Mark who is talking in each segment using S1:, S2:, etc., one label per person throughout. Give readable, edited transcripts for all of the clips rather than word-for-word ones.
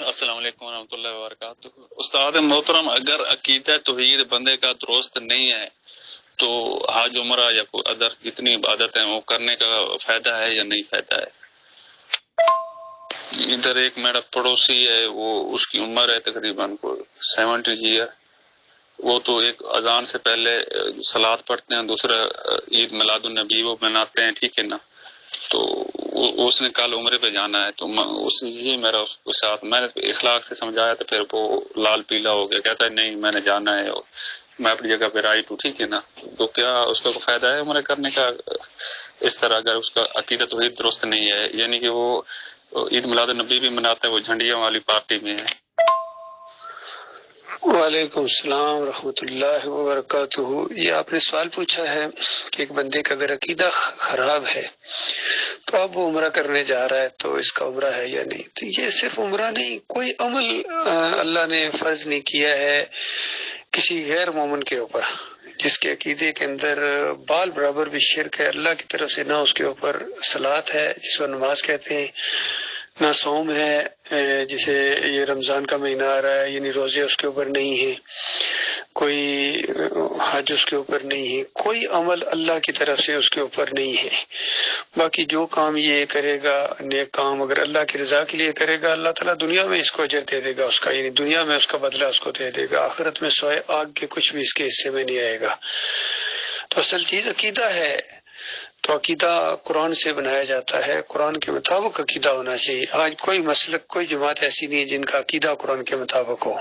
S1: السلام علیکم ورحمۃ اللہ وبرکاتہ۔ استاد محترم، اگر عقیدہ توحید بندے کا درست نہیں ہے تو حج عمرہ یا کوئی ادر جتنی عبادت ہیں وہ کرنے کا فائدہ ہے یا نہیں فائدہ ہے؟ ادھر ایک میرا پڑوسی ہے، وہ اس کی عمر ہے تقریباً 70 ایئر، وہ تو ایک اذان سے پہلے صلات پڑھتے ہیں، دوسرا عید میلاد النبی وہ مناتے ہیں، ٹھیک ہے نا؟ تو اس نے کل عمرے پہ جانا ہے، تو اس نے جی میرا اس کے ساتھ میں نے اخلاق سے سمجھایا تو پھر وہ لال پیلا ہو گیا، کہتا ہے نہیں میں نے جانا ہے، میں اپنی جگہ پہ رائٹ ہوں، ٹھیک ہے نا؟ تو کیا اس کو فائدہ ہے عمرے کرنے کا اس طرح اگر اس کا عقیدہ توحید درست نہیں ہے؟ یعنی کہ وہ عید میلاد النبی بھی مناتا ہے، وہ جھنڈیاں والی پارٹی میں ہے۔
S2: وعلیکم السلام ورحمۃ اللہ وبرکاتہ۔ یہ آپ نے سوال پوچھا ہے کہ ایک بندے کا اگر عقیدہ خراب ہے تو اب وہ عمرہ کرنے جا رہا ہے تو اس کا عمرہ ہے یا نہیں؟ تو یہ صرف عمرہ نہیں، کوئی عمل اللہ نے فرض نہیں کیا ہے کسی غیر مومن کے اوپر جس کے عقیدے کے اندر بال برابر بھی شرک ہے اللہ کی طرف سے، نہ اس کے اوپر صلات ہے جس کو نماز کہتے ہیں، نہ صوم ہے جسے یہ رمضان کا مہینہ آ رہا ہے یعنی روزے اس کے اوپر نہیں ہے، کوئی حج اس کے اوپر نہیں ہے، کوئی عمل اللہ کی طرف سے اس کے اوپر نہیں ہے۔ باقی جو کام یہ کرے گا نیک کام اگر اللہ کی رضا کے لیے کرے گا، اللہ تعالیٰ دنیا میں اس کو اجر دے دے گا، اس کا یعنی دنیا میں اس کا بدلہ اس کو دے دے گا، آخرت میں سوائے آگ کے کچھ بھی اس کے حصے میں نہیں آئے گا۔ تو اصل چیز عقیدہ ہے، تو عقیدہ قرآن سے بنایا جاتا ہے، قرآن کے مطابق عقیدہ ہونا چاہیے۔ آج کوئی مسلک کوئی جماعت ایسی نہیں ہے جن کا عقیدہ قرآن کے مطابق ہو۔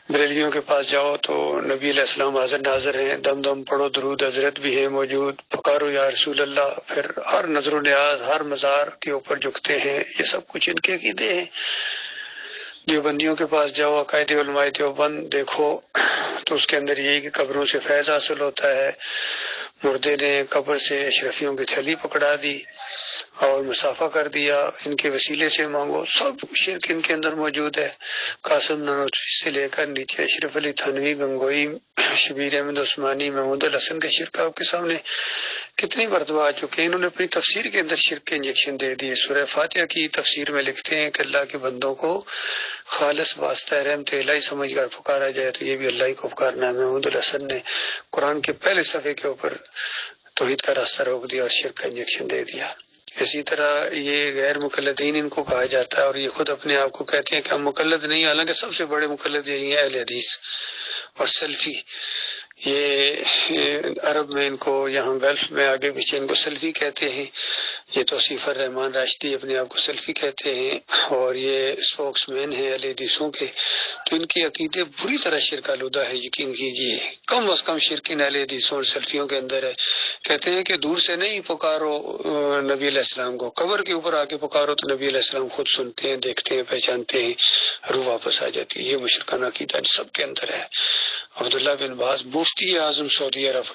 S2: بریلویوں کے پاس جاؤ تو نبی علیہ السلام حاضر ناظر ہیں، دم دم پڑھو درود حضرت بھی ہے موجود، پکارو یا رسول اللہ، پھر ہر نظر و نیاز ہر مزار کے اوپر جھکتے ہیں، یہ سب کچھ ان کے عقیدے ہیں۔ دیوبندیوں کے پاس جاؤ، عقائد علماء دیوبند دیکھو تو اس کے اندر یہی کہ قبروں سے فیض حاصل ہوتا ہے، مردے نے قبر سے اشرفیوں کی تھیلی پکڑا دی اور مسافہ کر دیا، ان کے وسیلے سے مانگو، سب شرک ان کے اندر موجود ہے۔ قاسم نانوتوی سے لے کر نیچے اشرف علی تھانوی، گنگوئی، شبیر احمد عثمانی، محمود الحسن کا شرک آپ کے سامنے کتنی مرتبہ آ چکے ہیں۔ انہوں نے اپنی تفسیر کے اندر شرک کے انجیکشن دے دیے۔ سورہ فاتحہ کی تفسیر میں لکھتے ہیں کہ اللہ کے بندوں کو خالص واسطہ رحمت الہی سمجھ کر پکارا جائے تو یہ بھی اللہ ہی کو پکارنا ہے۔ محمود الحسن نے قرآن کے پہلے صفحے کے اوپر توحید کا راستہ روک دیا اور شرک کا انجیکشن دے دیا۔ اسی طرح یہ غیر مقلدین ان کو کہا جاتا ہے، اور یہ خود اپنے آپ کو کہتے ہیں کہ ہم مقلد نہیں، حالانکہ سب سے بڑے مقلد یہی ہیں اہل حدیث اور سلفی۔ یہ عرب میں ان کو، یہاں گلف میں آگے پیچھے ان کو سلفی کہتے ہیں۔ یہ توصیف الرحمان راشدی اپنے آپ کو سلفی کہتے ہیں اور یہ اسپوکس مین ہیں اہل حدیثوں کے۔ تو ان کے عقیدے بری طرح شرک آلودہ ہے، یقین کیجیے کم از کم شرک ان اہل حدیثوں اور سلفیوں کے اندر ہے۔ کہتے ہیں کہ دور سے نہیں پکارو نبی علیہ السلام کو، قبر کے اوپر آ کے پکارو تو نبی علیہ السلام خود سنتے ہیں، دیکھتے ہیں، پہچانتے ہیں، روح واپس آ جاتی ہے۔ یہ مشرکانہ عقیدہ سب کے اندر ہے۔ عبداللہ بن باز مفتی اعظم سعودی عرب،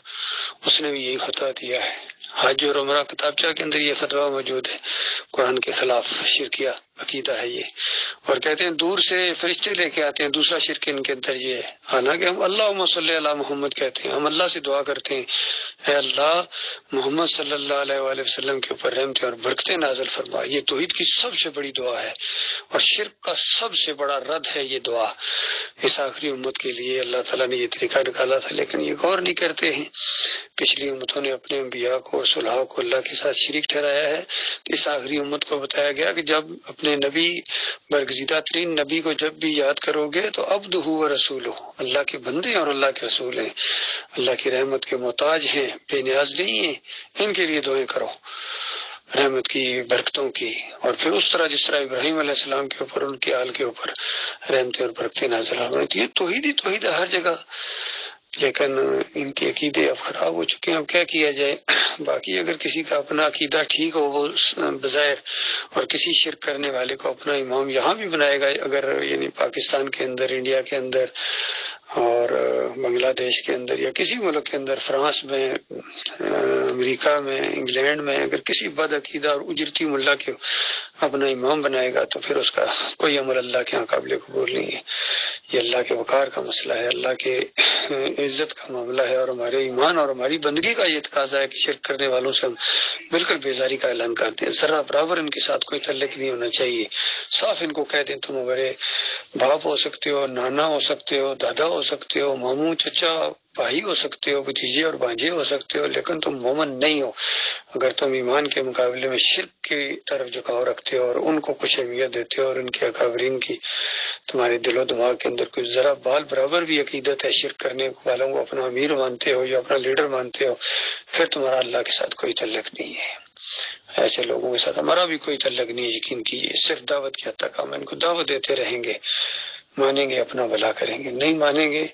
S2: اس نے بھی یہی فتویٰ دیا ہے۔ حج اور عمرہ کتابچہ کے اندر یہ فتویٰ موجود ہے، قرآن کے خلاف شرکیہ عقیدہ ہے یہ، اور کہتے ہیں دور سے فرشتے لے کے آتے ہیں، دوسرا شرک ان کے اندر یہ ہے۔ حالانکہ ہم اللہم صلی علی محمد کہتے ہیں، ہم اللہ سے دعا کرتے ہیں اے اللہ محمد صلی اللہ علیہ وآلہ وسلم کے اوپر رحمتیں اور برکتیں نازل فرما۔ یہ توحید کی سب سے بڑی دعا ہے اور شرک کا سب سے بڑا رد ہے یہ دعا۔ اس آخری امت کے لیے اللہ تعالیٰ نے یہ طریقہ نکالا تھا، لیکن یہ غور نہیں کرتے ہیں۔ پچھلی امتوں نے اپنے انبیاء کو اور صلحاء کو اللہ کے ساتھ شریک ٹھہرایا ہے، تو اس آخری امت کو بتایا گیا کہ جب اپنے نبی برگزیدہ ترین نبی کو جب بھی یاد کرو گے تو عبدہ و رسولہ، اللہ کے بندے اور اللہ کے رسول ہیں، اللہ کی رحمت کے محتاج ہیں، بے نیاز نہیں ہیں، ان کے لیے دعائیں کرو رحمت کی، برکتوں کی، اور پھر اس طرح جس طرح ابراہیم علیہ السلام کے اوپر ان کے آل کے اوپر رحمتیں اور برکتیں نازل ہوئیں۔ تو یہ توحید ہی توحید ہے ہر جگہ، لیکن ان کے عقیدے اب خراب ہو چکے ہیں، اب کیا کیا جائے۔ باقی اگر کسی کا اپنا عقیدہ ٹھیک ہو وہ بظاہر، اور کسی شرک کرنے والے کو اپنا امام یہاں بھی بنائے گا، اگر یعنی پاکستان کے اندر، انڈیا کے اندر، اور بنگلہ دیش کے اندر یا کسی ملک کے اندر، فرانس میں، امریکہ میں، انگلینڈ میں، اگر کسی بد عقیدہ اور اجرتی ملا کے اپنا امام بنائے گا تو پھر اس کا کوئی عمل اللہ کے یہاں قابل قبول نہیں ہے۔ یہ اللہ کے وقار کا مسئلہ ہے، اللہ کے عزت کا معاملہ ہے، اور ہمارے ایمان اور ہماری بندگی کا یہ تقاضا ہے کہ شرک کرنے والوں سے ہم بالکل بیزاری کا اعلان کرتے ہیں، ذرا برابر ان کے ساتھ کوئی تعلق نہیں ہونا چاہیے۔ صاف ان کو کہہ دیں تم ہمارے باپ ہو سکتے ہو، نانا ہو سکتے ہو، دادا ہو سکتے ہو، ماموں چچا بھائی ہو سکتے ہو، بھتیجے اور بھانجے ہو سکتے ہو، لیکن تم مومن نہیں ہو اگر تم ایمان کے مقابلے میں شرک کی طرف جھکاؤ رکھتے ہو اور ان کو کچھ اہمیت دیتے ہو اور ان کے اکابرین کی تمہارے دل و دماغ کے اندر کوئی ذرا بال برابر بھی عقیدت ہے، شرک کرنے والوں کو اپنا امیر مانتے ہو یا اپنا لیڈر مانتے ہو، پھر تمہارا اللہ کے ساتھ کوئی تعلق نہیں ہے۔ ایسے لوگوں کے ساتھ ہمارا بھی کوئی تعلق نہیں ہے، یقین کیجیے۔ صرف دعوت کے حد تک ہم ان کو دعوت دیتے رہیں گے، مانیں گے اپنا بھلا کریں گے، نہیں مانیں گے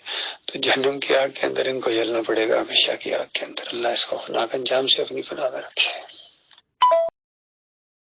S2: تو جہنم کی آگ کے اندر ان کو جلنا پڑے گا، ہمیشہ کی آگ کے اندر۔ اللہ اس کو خطرناک انجام سے اپنی پناہ میں رکھے۔